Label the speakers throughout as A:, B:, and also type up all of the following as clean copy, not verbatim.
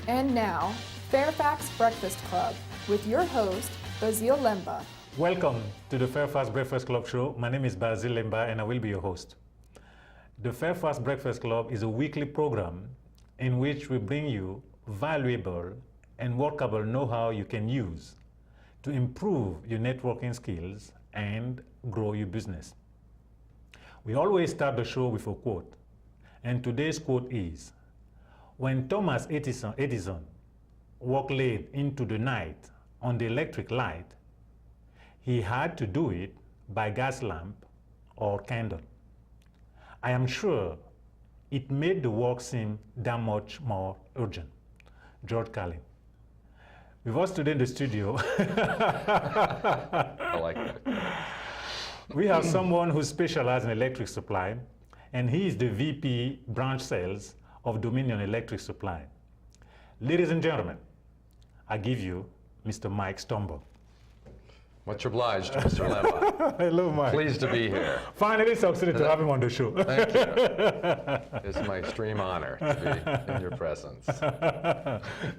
A: And now, FAIRFAX Breakfast Club with your host, Basil Lemba.
B: Welcome to the FAIRFAX Breakfast Club show. My name is Basil Lemba and I will be your host. The FAIRFAX Breakfast Club is a weekly program in which we bring you valuable and workable know-how you can use to improve your networking skills and grow your business. We always start the show with a quote, and today's quote is, "When Thomas Edison walked late into the night on the electric light, he had to do it by gas lamp or candle. I am sure it made the work seem that much more urgent." George Carlin. With us today in the studio,
C: I like that.
B: we have someone who specializes in electric supply, and he is the VP branch sales of Dominion Electric Supply. Ladies and gentlemen, I give you Mr. Mike Stombock.
C: Much obliged, Mr. Lemba.
B: Hello, Mike.
C: Pleased to be here.
B: Finally succeeded to have him on the show.
C: Thank you. It's my extreme honor to be in your presence.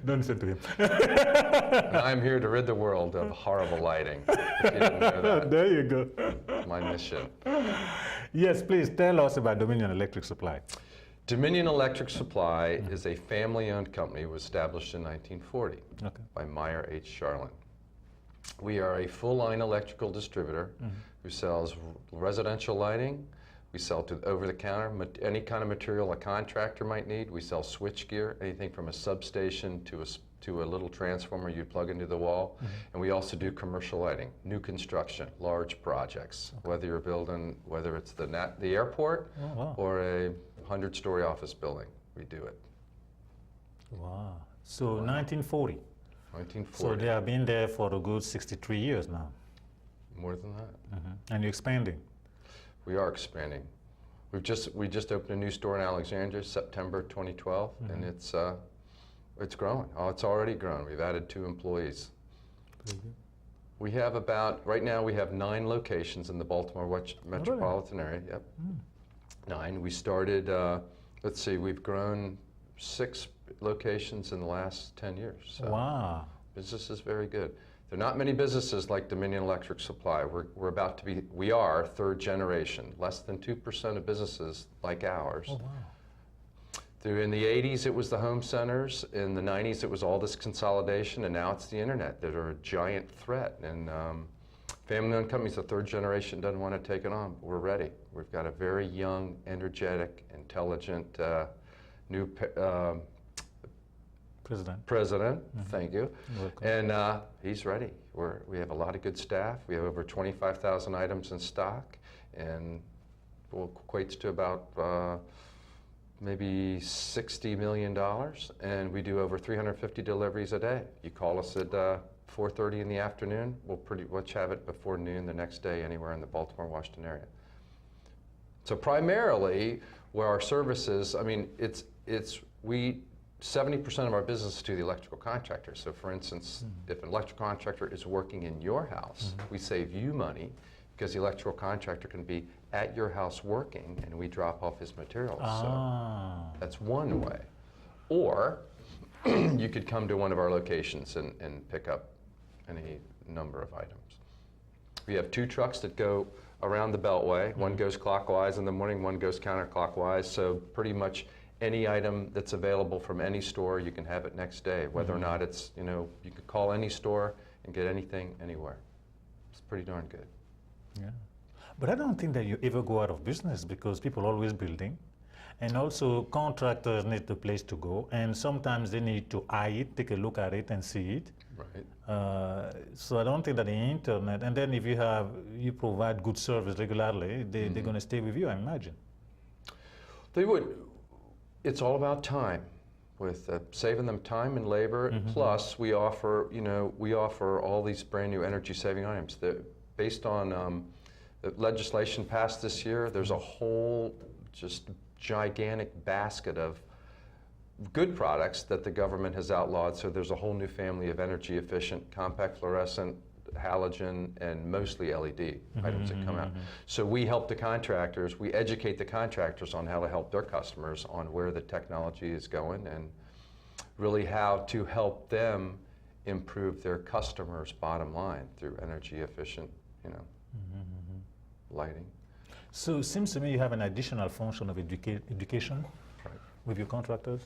B: Don't say to him.
C: And I'm here to rid the world of horrible lighting. If you didn't know that,
B: There you go.
C: it's my mission.
B: Yes, please tell us about Dominion Electric Supply.
C: Dominion Electric Supply is a family-owned company. It was established in 1940 by Meyer H. Charlin. We are a full-line electrical distributor who sells residential lighting. We sell to over-the-counter, any kind of material a contractor might need. We sell switchgear, anything from a substation to a little transformer you plug into the wall. And we also do commercial lighting, new construction, large projects. Whether you're building, whether it's the airport or a 100-story office building, we do it.
B: Wow. So 1940.
C: 1940.
B: So they have been there for a good 63 years now.
C: More than that.
B: And you're expanding.
C: We are expanding. We just opened a new store in Alexandria, September 2012, and it's growing. Oh, it's already grown. We've added 2 employees. We have right now we have 9 locations in the Baltimore metropolitan area. Yep. 9. We started, let's see, we've grown 6 locations in the last 10 years. So
B: Wow.
C: business is very good. There are not many businesses like Dominion Electric Supply. We are 3rd generation. Less than 2% of businesses like ours.
B: Oh, wow.
C: In the 80s, it was the home centers. In the 90s, it was all this consolidation, and now it's the internet that are a giant threat. And family-owned companies, the 3rd generation doesn't want to take it on, but we're ready. We've got a very young, energetic, intelligent, new president. Thank you. And he's ready. We have a lot of good staff. We have over 25,000 items in stock, and equates to about maybe $60 million, and we do over 350 deliveries a day. You call us at 4:30 in the afternoon, we'll pretty much have it before noon the next day anywhere in the Baltimore, Washington area. So primarily, where our services, I mean, 70% of our business is to the electrical contractor. So for instance, if an electrical contractor is working in your house, we save you money because the electrical contractor can be at your house working and we drop off his materials. So that's one way. Or you could come to one of our locations and pick up any number of items. We have 2 trucks that go around the Beltway. One goes clockwise in the morning, one goes counterclockwise. So pretty much any item that's available from any store, you can have it next day. Whether or not it's, you could call any store and get anything anywhere. It's pretty darn good.
B: Yeah. But I don't think that you ever go out of business because people are always building. And also contractors need a place to go. And sometimes they need to eye it, take a look at it and see it.
C: Right.
B: So I don't think that the internet, and then if you provide good service regularly, they're going to stay with you, I imagine.
C: They would. It's all about time, with saving them time and labor. Plus, we offer, all these brand new energy-saving items that, based on the legislation passed this year. There's a whole just gigantic basket of good products that the government has outlawed. So there's a whole new family of energy-efficient, compact fluorescent, halogen, and mostly LED items that come out. So we help the contractors, we educate the contractors on how to help their customers on where the technology is going, and really how to help them improve their customers' bottom line through energy efficient, lighting.
B: So it seems to me you have an additional function of education
C: Right.
B: with your contractors.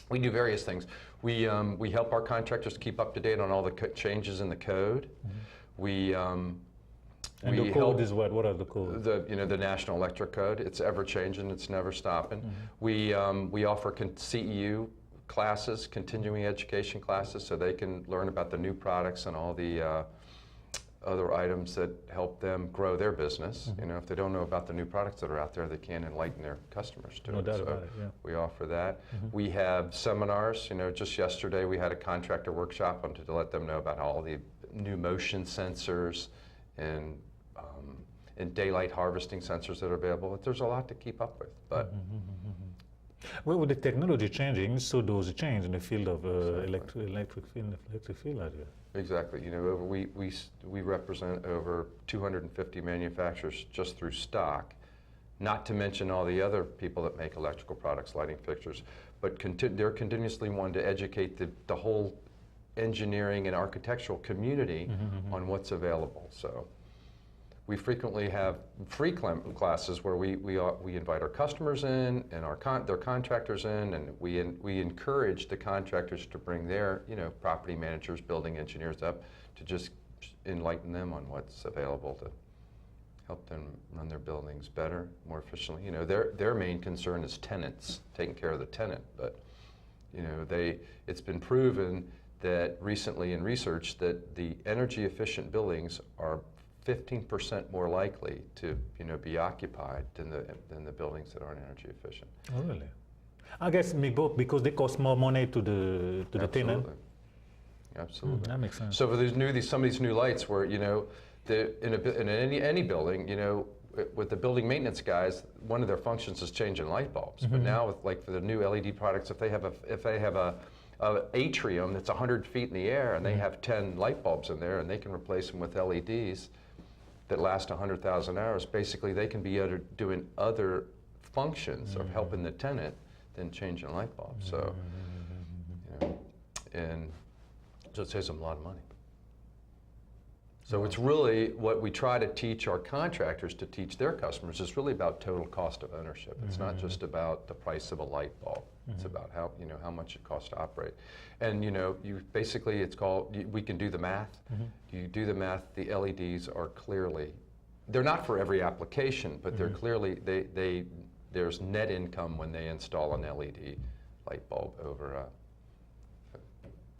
C: We do various things. We help our contractors keep up to date on all the changes in the code. We
B: And the code is what? What are the codes?
C: the National Electric Code. It's ever changing. It's never stopping. We offer CEU classes, continuing education classes, so they can learn about the new products and all the other items that help them grow their business. If they don't know about the new products that are out there, they can't enlighten their customers to it.
B: No doubt about it, yeah.
C: We offer that. We have seminars. Just yesterday we had a contractor workshop to let them know about all the new motion sensors and daylight harvesting sensors that are available. There's a lot to keep up with, but.
B: Well, with the technology changing, so does change in the field of electric field out here.
C: Exactly. We represent over 250 manufacturers just through stock, not to mention all the other people that make electrical products, lighting fixtures. But they're continuously wanting to educate the whole engineering and architectural community on what's available. So we frequently have free classes where we invite our customers in and their contractors in, and we encourage the contractors to bring their property managers, building engineers up to just enlighten them on what's available to help them run their buildings better, more efficiently. Their main concern is tenants, taking care of the tenant, but it's been proven that recently in research that the energy efficient buildings are 15% more likely to be occupied than the buildings that aren't energy efficient.
B: Oh, really? I guess both, because they cost more money to the tenant.
C: Absolutely.
B: That makes sense.
C: So for some of these new lights, where in any building, with the building maintenance guys, one of their functions is changing light bulbs. But now with for the new LED products, if they have a atrium that's 100 feet in the air and they have 10 light bulbs in there and they can replace them with LEDs that last 100,000 hours, basically they can be doing other functions of helping the tenant than changing light bulbs. So, and so it saves them a lot of money. So it's really what we try to teach our contractors to teach their customers is really about total cost of ownership. It's not just about the price of a light bulb. It's about how much it costs to operate. And we can do the math. You do the math, the LEDs are clearly, they're not for every application, but they're clearly, there's net income when they install an LED light bulb over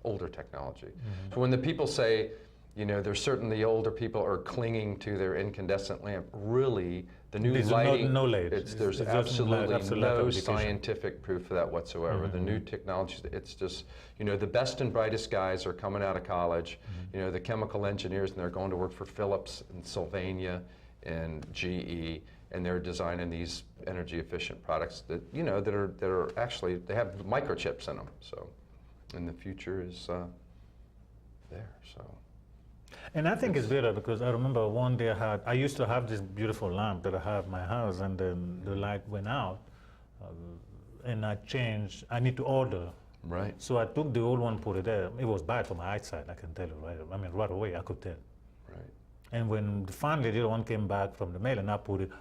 C: older technology. So when the people say, there's certainly older people are clinging to their incandescent lamp. Really, the new lighting, there's absolutely no scientific proof for that whatsoever. The new technology, it's just, the best and brightest guys are coming out of college, the chemical engineers, and they're going to work for Philips and Sylvania and GE, and they're designing these energy efficient products that, that are actually, they have microchips in them. So, and the future is there, so.
B: And I think it's better because I remember one day I used to have this beautiful lamp that I have in my house, and then the light went out, and I need to order.
C: Right.
B: So I took the old one, put it there. It was bad for my eyesight, I can tell you, right? I mean, right away I could tell.
C: Right.
B: And when finally the other one came back from the mail and I put it,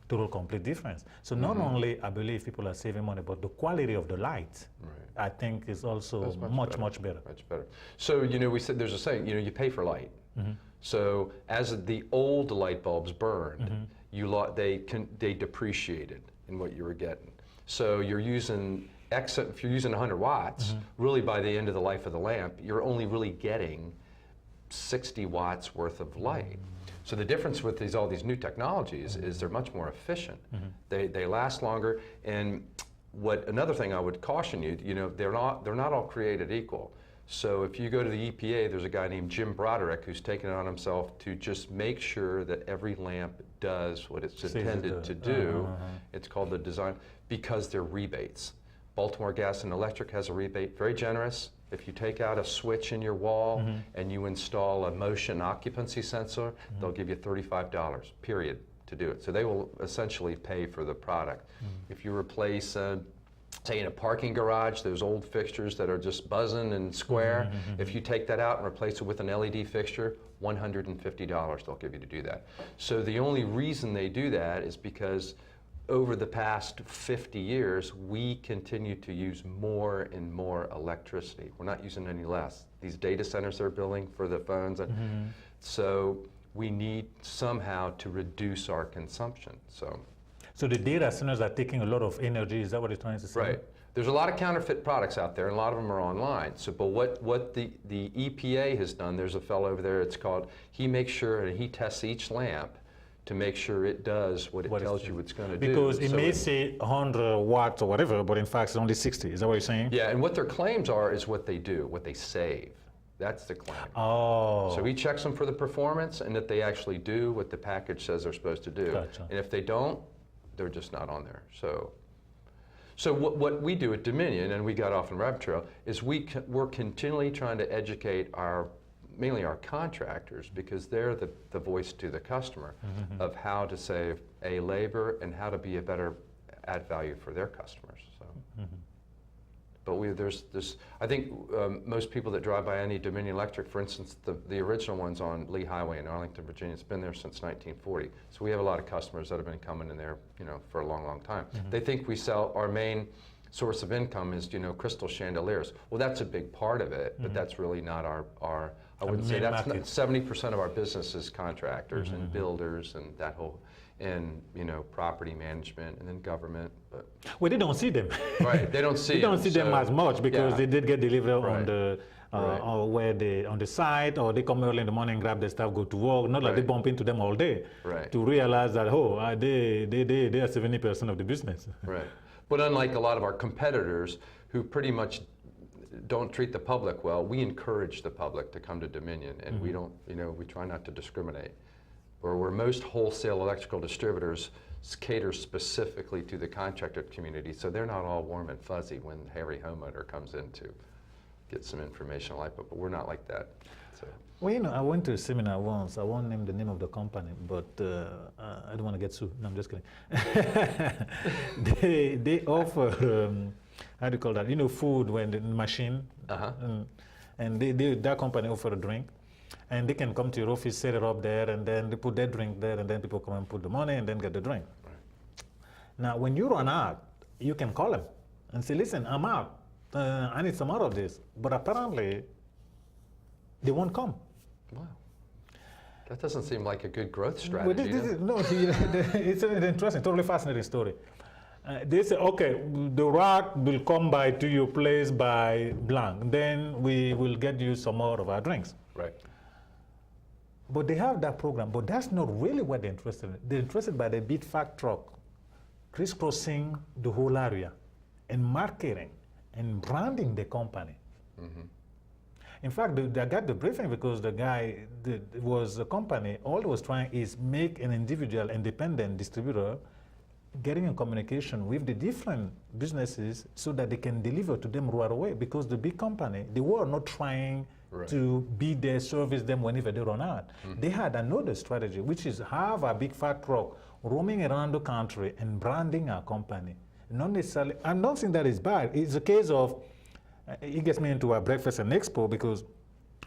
B: total complete difference. So not only I believe people are saving money, but the quality of the light, I think, is also much better. Much
C: better. So, we said there's a saying, you pay for light. So as the old light bulbs burned, they depreciated in what you were getting. So if you're using 100 watts, really by the end of the life of the lamp, you're only really getting 60 watts worth of light. So the difference with all these new technologies is they're much more efficient. They last longer, and another thing I would caution you, they're not all created equal. So if you go to the EPA, there's a guy named Jim Broderick who's taken it on himself to just make sure that every lamp does what it's intended to do. It's called the design, because they're rebates. Baltimore Gas and Electric has a rebate, very generous. If you take out a switch in your wall and you install a motion occupancy sensor, they'll give you $35, period, to do it. So they will essentially pay for the product. If you replace say in a parking garage, those old fixtures that are just buzzing and square, if you take that out and replace it with an LED fixture, $150 they'll give you to do that. So the only reason they do that is because over the past 50 years, we continue to use more and more electricity. We're not using any less. These data centers they're building for the phones, and so we need somehow to reduce our consumption.
B: So the data centers are taking a lot of energy, is that what you're trying to say?
C: Right. There's a lot of counterfeit products out there, and a lot of them are online. So, but what the EPA has done, there's a fellow over there, it's called, he makes sure and he tests each lamp to make sure it does what it tells you it's going to do.
B: Because it may say 100 watts or whatever, but in fact it's only 60. Is that what you're saying?
C: Yeah, and what their claims are is what they do, what they save. That's the claim.
B: Oh.
C: So he checks them for the performance and that they actually do what the package says they're supposed to do.
B: Gotcha.
C: And if they don't, they're just not on there. So what we do at Dominion, and we got off on rabbit trail, is we're continually trying to educate mainly our contractors, because they're the voice to the customer of how to save labor and how to be a better add value for their customers. So. But there's this, I think most people that drive by any Dominion Electric, for instance, the original one's on Lee Highway in Arlington, Virginia. It's been there since 1940. So we have a lot of customers that have been coming in there, for a long, long time. They think we sell, our main source of income is, crystal chandeliers. Well, that's a big part of it, but that's really not our I wouldn't say that's not, 70% of our business is contractors and builders and that whole, and property management and then government. But
B: well, they don't see them.
C: Right, they don't see.
B: They don't see them as much because they did get delivered on the or where they on the site, or they come early in the morning, grab their stuff, go to work. Not like they bump into them all day to realize that they are 70% of the business.
C: Right, but unlike a lot of our competitors who pretty much don't treat the public well, we encourage the public to come to Dominion, and we don't, we try not to discriminate. Where most wholesale electrical distributors cater specifically to the contractor community, so they're not all warm and fuzzy when Harry homeowner comes in to get some information like that, but we're not like that. So.
B: Well, I went to a seminar once. I won't name the name of the company, but I don't want to get sued. No, I'm just kidding. they offer, how do you call that? Food when the machine, and that company offer a drink. And they can come to your office, set it up there, and then they put their drink there, and then people come and put the money and then get the drink. Right. Now, when you run out, you can call them and say, listen, I'm out. I need some more of this. But apparently, they won't come.
C: Wow. That doesn't seem like a good growth strategy.
B: It's an interesting, totally fascinating story. They say, okay, the rack will come by to your place by blank. Then we will get you some more of our drinks.
C: Right.
B: But they have that program, but that's not really what they're interested in. They're interested by the big fat truck crisscrossing the whole area and marketing and branding the company. In fact, I got the briefing because the guy was a company, all it was trying is make an individual independent distributor getting in communication with the different businesses so that they can deliver to them right away, because the big company, they were not trying to be there, service them whenever they run out. They had another strategy, which is have a big fat truck roaming around the country and branding our company. Not necessarily, I'm not saying that is bad. It's a case of, it gets me into our breakfast and expo, because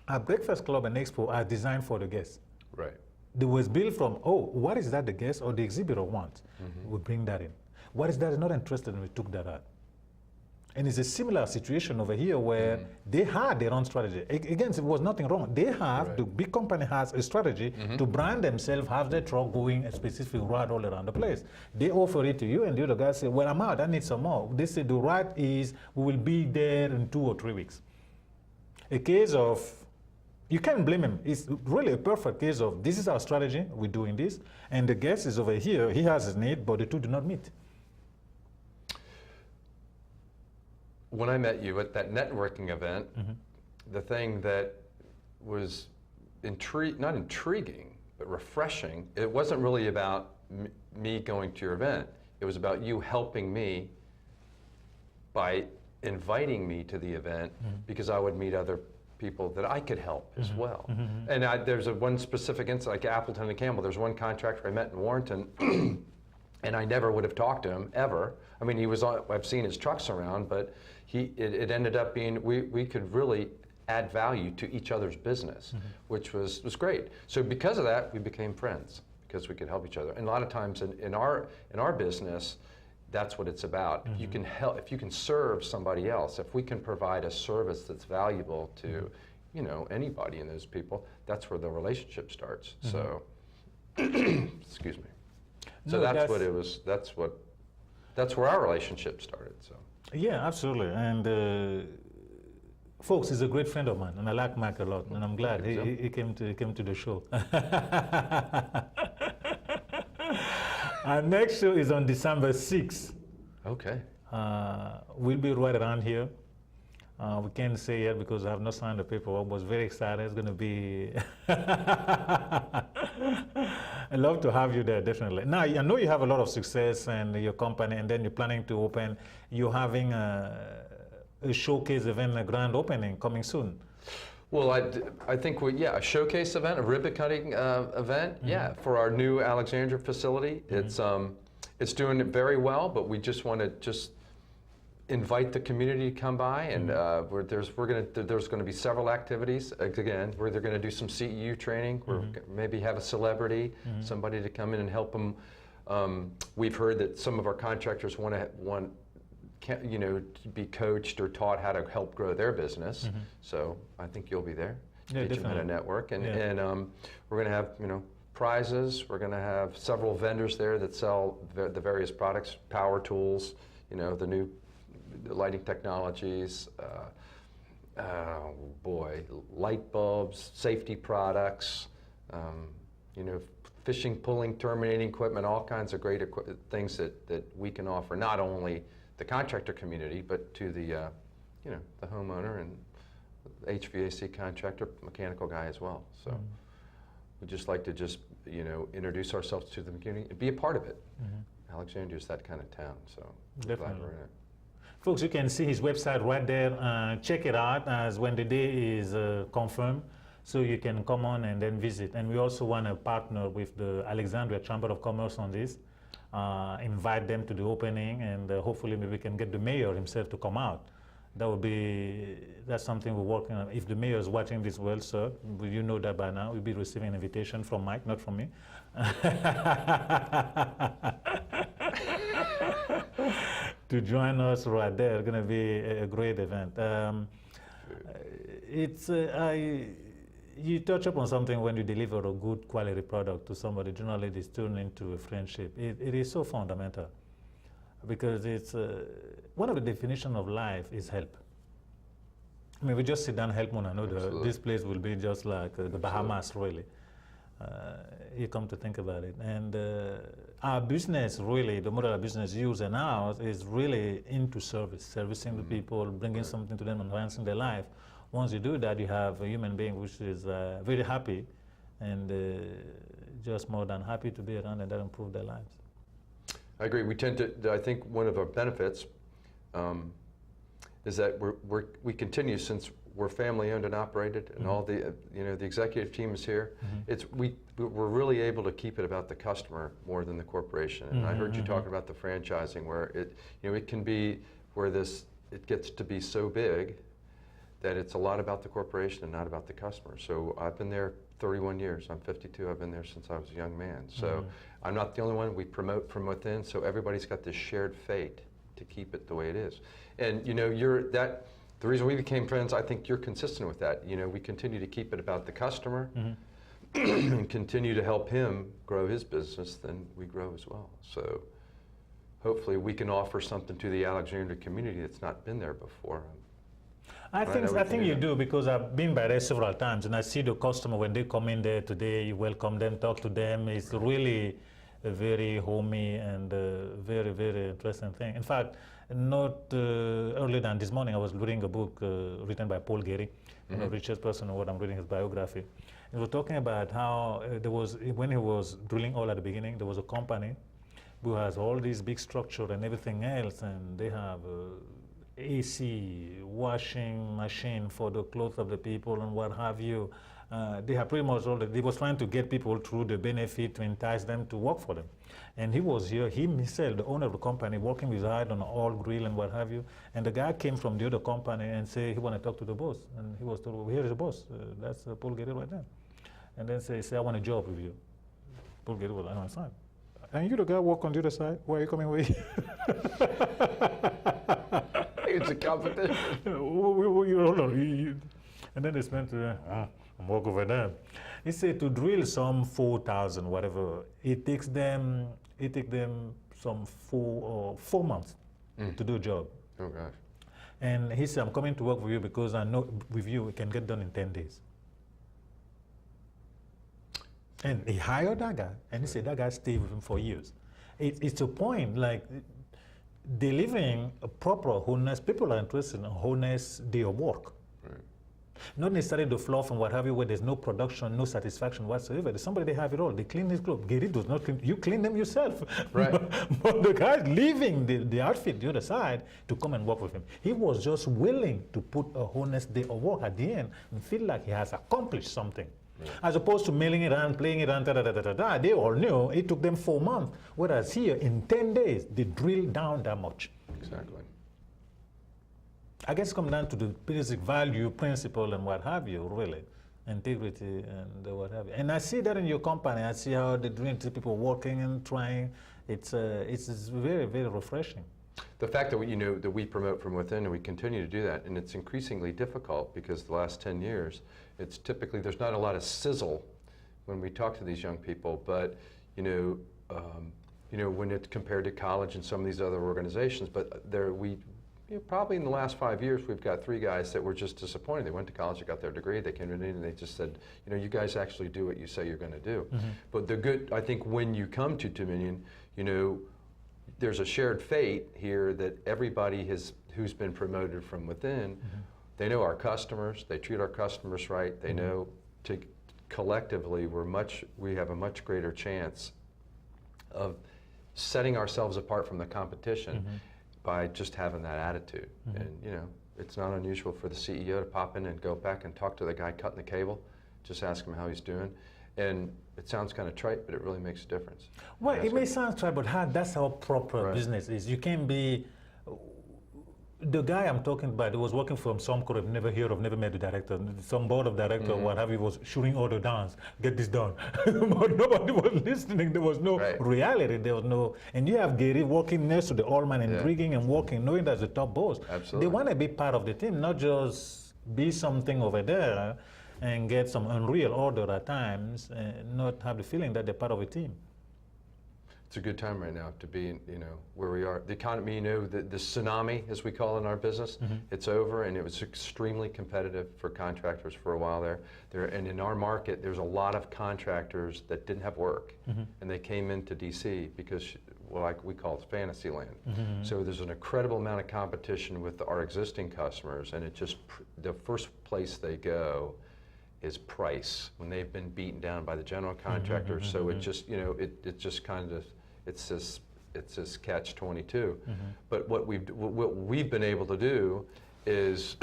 B: our breakfast club and expo are designed for the guests.
C: Right.
B: They was built from, what is that the guest or the exhibitor wants? We bring that in. What is that not interested in? We took that out. And it's a similar situation over here where they had their own strategy. Again, it was nothing wrong. They have, the big company has a strategy to brand themselves, have their truck going a specific route all around the place. They offer it to you, and the other guy say, well, I'm out, I need some more. They say the route is, we will be there in 2 or 3 weeks. A case of, you can't blame him. It's really a perfect case of, this is our strategy, we're doing this, and the guest is over here, he has his need, but the two do not meet.
C: When I met you at that networking event, the thing that was not intriguing, but refreshing, it wasn't really about me going to your event. It was about you helping me by inviting me to the event, because I would meet other people that I could help as well. And there's one specific instance, like Appleton and Campbell. There's one contractor I met in Warrenton And I never would have talked to him ever. I mean, I've seen his trucks around, but it ended up being, we could really add value to each other's business, which was great. So because of that, we became friends, because we could help each other. And a lot of times in our business, that's what it's about. You can help, if you can serve somebody else, if we can provide a service that's valuable to, you know, anybody and those people, that's where the relationship starts. So, excuse me. So
B: No,
C: that's what it was. That's where our relationship started. So.
B: Yeah, absolutely. And folks, he's a great friend of mine, and I like Mike a lot, and I'm glad he came to the show. Our next show is on December 6th.
C: Okay.
B: We'll be right around here. We can't say yet because I have not signed the paperwork, but I was very excited. It's going to be... I'd love to have you there, definitely. Now, I know you have a lot of success in your company, and then you're planning to open, you're having a showcase event, a grand opening coming soon.
C: Well, I think a showcase event, a ribbon cutting event, for our new Alexandria facility. It's doing it very well, but we just want to invite the community to come by, and there's going to be several activities. Again, where they're going to do some CEU training, where maybe have a celebrity, somebody to come in and help them. We've heard that some of our contractors want to be coached or taught how to help grow their business. So I think you'll be there.
B: Yeah,
C: Get
B: definitely.
C: you in a network, and we're going to have prizes. We're going to have several vendors there that sell the various products, power tools, the new lighting technologies, light bulbs, safety products, fishing, pulling, terminating equipment, all kinds of great things that we can offer, not only the contractor community, but to the homeowner and HVAC contractor, mechanical guy as well. So we'd just like to introduce ourselves to the community and be a part of it. Alexandria is that kind of town, so we're glad we're in it.
B: Folks, you can see his website right there. Check it out as when the day is confirmed, so you can come on and then visit. And we also want to partner with the Alexandria Chamber of Commerce on this, invite them to the opening, and hopefully maybe we can get the mayor himself to come out. That's something we're working on. If the mayor is watching this, well, sir, you know that by now. We'll be receiving an invitation from Mike, not from me. To join us right there. It's going to be a great event. You touch upon something when you deliver a good quality product to somebody, generally it's turned into a friendship. It is so fundamental, because it's one of the definitions of life is help. I mean, we just sit down and help one another. This place will be just like the Bahamas, really. You come to think about it. And our business, really, the model of business used and ours is really into servicing the people, bringing something to them, enhancing their life. Once you do that, you have a human being which is very happy and just more than happy to be around, and that improve their lives.
C: I agree. We tend to, I think one of our benefits is that we continue, since we're family owned and operated, and all the the executive team is here. We're really able to keep it about the customer more than the corporation. And I heard you talking about the franchising, where it can be where it gets to be so big that it's a lot about the corporation and not about the customer. So I've been there 31 years. I'm 52. I've been there since I was a young man. So I'm not the only one. We promote from within. So everybody's got this shared fate to keep it the way it is. And the reason we became friends, I think you're consistent with that. We continue to keep it about the customer and continue to help him grow his business, then we grow as well. So hopefully we can offer something to the Alexandria community that's not been there before.
B: I think you do, because I've been by there several times, and I see the customer when they come in there today, you welcome them, talk to them. It's really a very homey and very, very interesting thing. In fact, not earlier than this morning, I was reading a book written by Paul Gehry, the richest person in the world. I'm reading his biography. And we're talking about how when he was drilling oil at the beginning, there was a company who has all this big structure and everything else, and they have AC, washing machine for the clothes of the people and what have you, they have pretty much all they was trying to get people through the benefit to entice them to work for them. And he was here, himself, the owner of the company, working with hide on an oil grill and what have you. And the guy came from the other company and said he wanted to talk to the boss. And he was told, well, here is the boss. That's Paul Getty right there. And then say, I want a job with you. Paul Getty was like, no, it's fine. And you the guy work on the other side? Where are you coming with?
C: It's a competition.
B: Hold on. And then they spent, walk over there. He said to drill some 4,000, whatever, it takes them some 4 months to do a job.
C: Oh gosh.
B: And he said, I'm coming to work with you because I know with you it can get done in 10 days. And he hired that guy, and he said that guy stayed with him for years. It's a point, like, delivering a proper, honest, people are interested in a honest day of work.
C: Right.
B: Not necessarily the fluff and what have you, where there's no production, no satisfaction whatsoever. There's somebody they have it all. They clean his clothes. Gary does not clean. You clean them yourself.
C: Right.
B: But the guy's leaving the outfit the other side to come and work with him. He was just willing to put a honest day of work at the end and feel like he has accomplished something. Right. As opposed to mailing it around, playing it around, they all knew it took them 4 months. Whereas here, in 10 days, they drilled down that much.
C: Exactly.
B: I guess it comes down to the basic value, principle, and what have you, really. Integrity and what have you. And I see that in your company. I see how the people working and trying. It's very, very refreshing.
C: The fact that we promote from within, and we continue to do that, and it's increasingly difficult because the last 10 years, it's typically, there's not a lot of sizzle when we talk to these young people, but when it's compared to college and some of these other organizations, but probably in the last 5 years, we've got 3 guys that were just disappointed. They went to college, they got their degree, they came in and they just said, you guys actually do what you say you're going to do. Mm-hmm. But I think when you come to Dominion, there's a shared fate here that everybody who's been promoted from within, mm-hmm. they know our customers, they treat our customers right, they mm-hmm. know collectively we have a much greater chance of setting ourselves apart from the competition mm-hmm. by just having that attitude. Mm-hmm. And it's not unusual for the CEO to pop in and go back and talk to the guy cutting the cable, just ask him how he's doing. And it sounds kind of trite, but it really makes a difference.
B: Well, it may sound trite, but that's how proper right. business is. You can be, the guy I'm talking about, he was working for some could have never heard of, never met the director, some board of director mm-hmm. or what have you, was shooting order downs, get this done. But nobody was listening, there was no right. reality, there was no, and you have Gary working next to the old man and yeah. rigging and working, knowing that's the top boss.
C: Absolutely.
B: They want to be part of the team, not just be something over there and get some unreal order at times and not have the feeling that they're part of a team.
C: It's a good time right now to be, where we are. The economy, the tsunami, as we call it in our business, mm-hmm. it's over, and it was extremely competitive for contractors for a while there. And in our market, there's a lot of contractors that didn't have work, mm-hmm. and they came into DC because, like we call it fantasy land. Mm-hmm. So there's an incredible amount of competition with our existing customers, and the first place they go is price when they've been beaten down by the general contractor. Mm-hmm, so mm-hmm. it just it just kind of it's this catch-22. Mm-hmm. But what we've been able to do is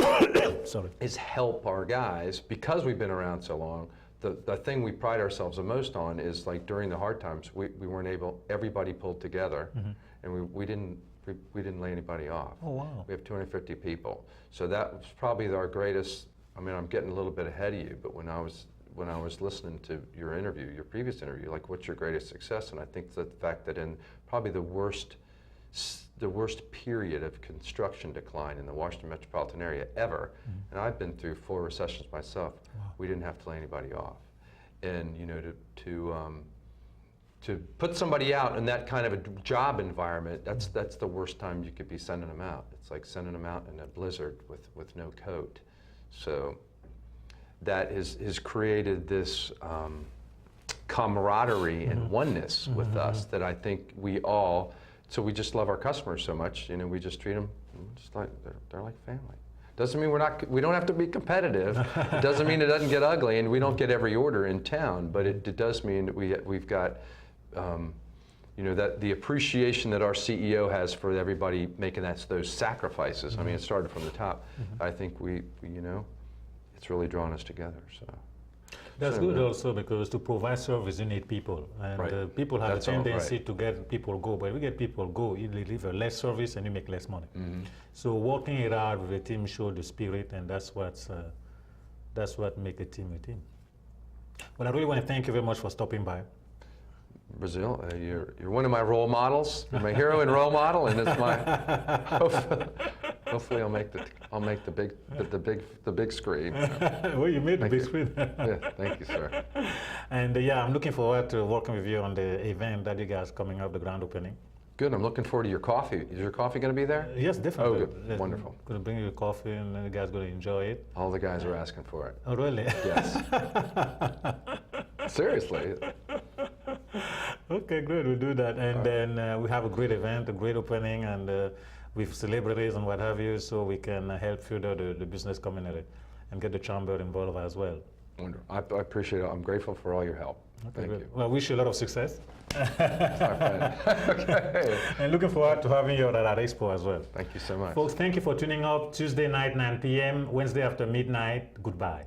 C: is help our guys because we've been around so long. The thing we pride ourselves the most on is, like, during the hard times we weren't able. Everybody pulled together, mm-hmm. and we didn't lay anybody off.
B: Oh wow!
C: We have 250 people. So that was probably our greatest. I mean, I'm getting a little bit ahead of you, but when I was listening to your previous interview, like, what's your greatest success? And I think that the fact that in probably the worst period of construction decline in the Washington metropolitan area ever, mm-hmm. and I've been through 4 recessions myself, wow. we didn't have to lay anybody off. And to put somebody out in that kind of a job environment, that's the worst time you could be sending them out. It's like sending them out in a blizzard with no coat. So that has created this camaraderie mm-hmm. and oneness mm-hmm. with us that I think so we just love our customers so much, we just treat them just like, they're like family. Doesn't mean we don't have to be competitive. It doesn't mean it doesn't get ugly and we don't get every order in town, but it does mean that we've got, that the appreciation that our CEO has for everybody making those sacrifices. Mm-hmm. I mean, it started from the top. Mm-hmm. I think it's really drawn us together. So.
B: That's good also, because to provide service, you need people. And
C: Right.
B: people have
C: That's
B: a
C: all
B: tendency
C: right.
B: to get people go. But if you get people go, you deliver less service and you make less money.
C: Mm-hmm.
B: So working it out with a team shows the spirit, and that's what makes a team a team. Well, I really want to thank you very much for stopping by.
C: Brazil, you're one of my role models. You're my hero and role model, and it's my hopefully I'll make the big screen.
B: Well, you made the
C: Thank
B: big
C: you.
B: screen.
C: Yeah, thank you, sir.
B: And yeah, I'm looking forward to working with you on the event that you guys coming up, the grand opening.
C: Good. I'm looking forward to your coffee. Is your coffee going to be there?
B: Yes, definitely.
C: Oh, good. Wonderful.
B: Going to bring you coffee, and you guys going to enjoy it.
C: All the guys are asking for it.
B: Oh, really?
C: Yes. Seriously.
B: Okay, great. We'll do that. And then we have a great event, a great opening, and with celebrities and what have you, so we can help further the business community and get the chamber involved as well.
C: Wonderful. I appreciate it. I'm grateful for all your help. Thank
B: Good.
C: you.
B: Well, wish you a lot of success.
C: My friend. Okay.
B: And looking forward to having you at our expo as well.
C: Thank you so much.
B: Folks, thank you for tuning up Tuesday night, 9 p.m., Wednesday after midnight. Goodbye.